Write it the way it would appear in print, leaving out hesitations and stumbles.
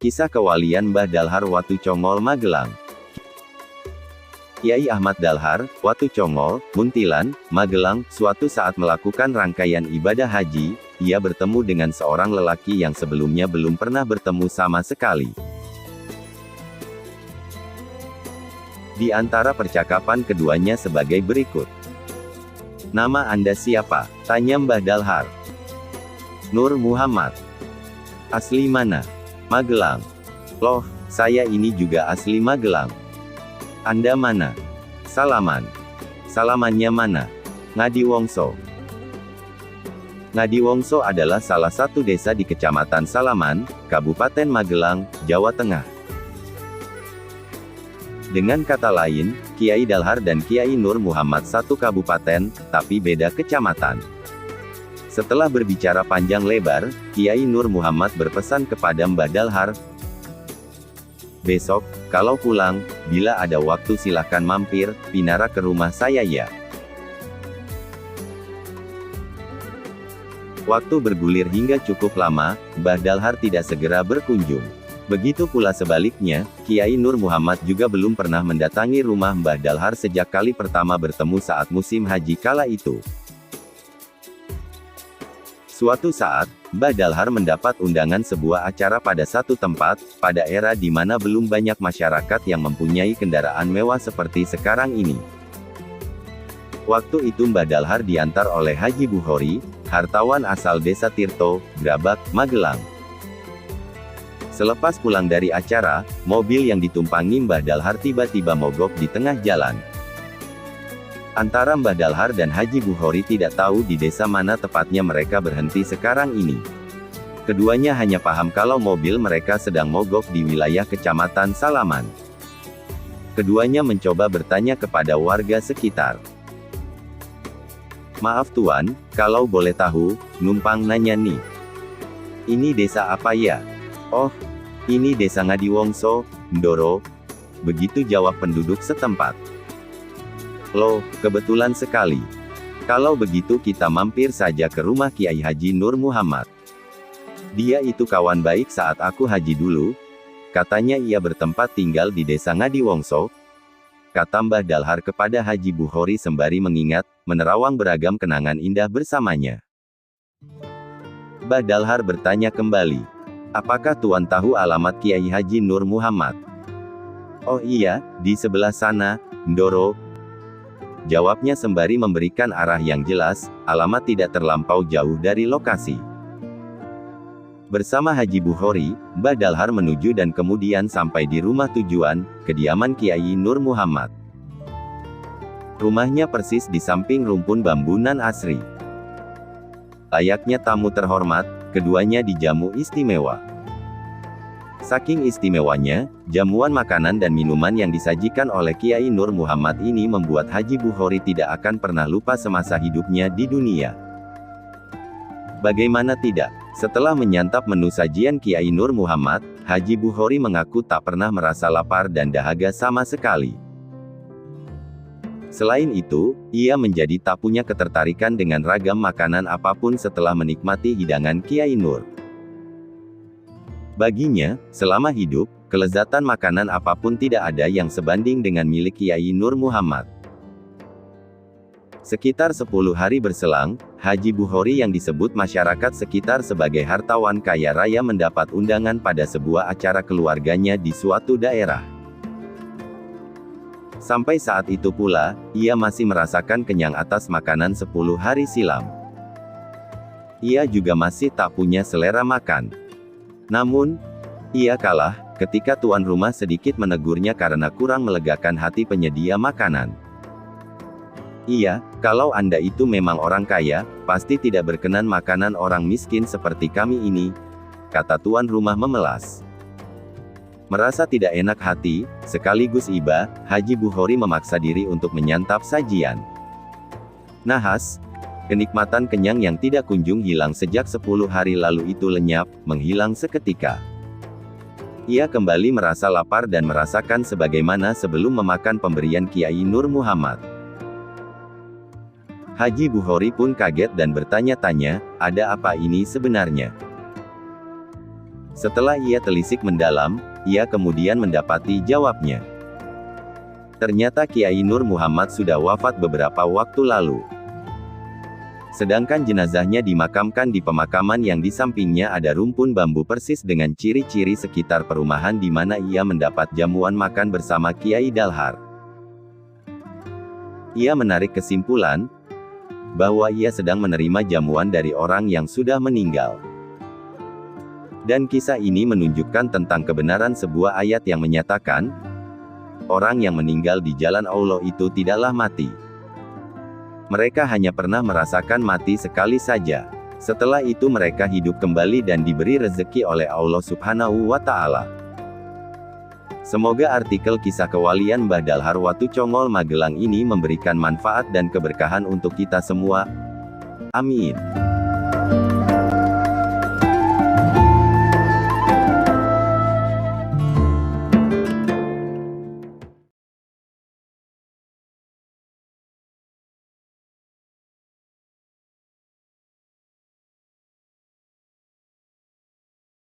Kisah kewalian Mbah Dalhar Watu Congol Magelang. Kiai Ahmad Dalhar, Watu Congol, Muntilan, Magelang, suatu saat melakukan rangkaian ibadah haji, ia bertemu dengan seorang lelaki yang sebelumnya belum pernah bertemu sama sekali. Di antara percakapan keduanya sebagai berikut. "Nama Anda siapa?" tanya Mbah Dalhar. "Nur Muhammad." "Asli mana?" "Magelang." "Loh, saya ini juga asli Magelang." "Anda mana?" "Salaman." "Salamannya mana?" "Ngadiwongso." Ngadiwongso adalah salah satu desa di Kecamatan Salaman, Kabupaten Magelang, Jawa Tengah. Dengan kata lain, Kiai Dalhar dan Kiai Nur Muhammad satu kabupaten, tapi beda kecamatan. Setelah berbicara panjang lebar, Kiai Nur Muhammad berpesan kepada Mbah Dalhar, "Besok, kalau pulang, bila ada waktu silahkan mampir, pinara ke rumah saya ya." Waktu bergulir hingga cukup lama, Mbah Dalhar tidak segera berkunjung. Begitu pula sebaliknya, Kiai Nur Muhammad juga belum pernah mendatangi rumah Mbah Dalhar sejak kali pertama bertemu saat musim haji kala itu. Suatu saat, Mbah Dalhar mendapat undangan sebuah acara pada satu tempat, pada era di mana belum banyak masyarakat yang mempunyai kendaraan mewah seperti sekarang ini. Waktu itu Mbah Dalhar diantar oleh Haji Buhori, hartawan asal desa Tirto, Grabak, Magelang. Selepas pulang dari acara, mobil yang ditumpangi Mbah Dalhar tiba-tiba mogok di tengah jalan. Antara Mbah Dalhar dan Haji Buhori tidak tahu di desa mana tepatnya mereka berhenti sekarang ini. Keduanya hanya paham kalau mobil mereka sedang mogok di wilayah Kecamatan Salaman. Keduanya mencoba bertanya kepada warga sekitar. "Maaf tuan, kalau boleh tahu, numpang nanya nih. Ini desa apa ya?" "Oh, ini desa Ngadiwongso, Ndoro." Begitu jawab penduduk setempat. "Loh, kebetulan sekali. Kalau begitu kita mampir saja ke rumah Kiai Haji Nur Muhammad. Dia itu kawan baik saat aku haji dulu. Katanya ia bertempat tinggal di desa Ngadiwongso," kata Mbah Dalhar kepada Haji Buhori sembari mengingat, menerawang beragam kenangan indah bersamanya. Mbah Dalhar bertanya kembali, "Apakah tuan tahu alamat Kiai Haji Nur Muhammad?" "Oh iya, di sebelah sana, Ndoro," jawabnya sembari memberikan arah yang jelas, alamat tidak terlampau jauh dari lokasi. Bersama Haji Buhori, Mbah Dalhar menuju dan kemudian sampai di rumah tujuan, kediaman Kiai Nur Muhammad. Rumahnya persis di samping rumpun bambu nan asri. Layaknya tamu terhormat, keduanya dijamu istimewa. Saking istimewanya, jamuan makanan dan minuman yang disajikan oleh Kiai Nur Muhammad ini membuat Haji Buhori tidak akan pernah lupa semasa hidupnya di dunia. Bagaimana tidak? Setelah menyantap menu sajian Kiai Nur Muhammad, Haji Buhori mengaku tak pernah merasa lapar dan dahaga sama sekali. Selain itu, ia menjadi tak punya ketertarikan dengan ragam makanan apapun setelah menikmati hidangan Kiai Nur. Baginya, selama hidup, kelezatan makanan apapun tidak ada yang sebanding dengan milik Kiai Nur Muhammad. Sekitar 10 hari berselang, Haji Buhori yang disebut masyarakat sekitar sebagai hartawan kaya raya mendapat undangan pada sebuah acara keluarganya di suatu daerah. Sampai saat itu pula, ia masih merasakan kenyang atas makanan 10 hari silam. Ia juga masih tak punya selera makan. Namun, ia kalah, ketika tuan rumah sedikit menegurnya karena kurang melegakan hati penyedia makanan. "Iya, kalau Anda itu memang orang kaya, pasti tidak berkenan makanan orang miskin seperti kami ini," kata tuan rumah memelas. Merasa tidak enak hati, sekaligus iba, Haji Buhori memaksa diri untuk menyantap sajian. Nahas, kenikmatan kenyang yang tidak kunjung hilang sejak 10 hari lalu itu lenyap, menghilang seketika. Ia kembali merasa lapar dan merasakan sebagaimana sebelum memakan pemberian Kiai Nur Muhammad. Haji Buhori pun kaget dan bertanya-tanya, "Ada apa ini sebenarnya?" Setelah ia telisik mendalam, ia kemudian mendapati jawabnya. Ternyata Kiai Nur Muhammad sudah wafat beberapa waktu lalu. Sedangkan jenazahnya dimakamkan di pemakaman yang di sampingnya ada rumpun bambu persis dengan ciri-ciri sekitar perumahan di mana ia mendapat jamuan makan bersama Kiai Dalhar. Ia menarik kesimpulan bahwa ia sedang menerima jamuan dari orang yang sudah meninggal. Dan kisah ini menunjukkan tentang kebenaran sebuah ayat yang menyatakan, orang yang meninggal di jalan Allah itu tidaklah mati. Mereka hanya pernah merasakan mati sekali saja. Setelah itu mereka hidup kembali dan diberi rezeki oleh Allah Subhanahu wa Ta'ala. Semoga artikel kisah kewalian Mbah Dalhar Watu Congol Magelang ini memberikan manfaat dan keberkahan untuk kita semua. Amin.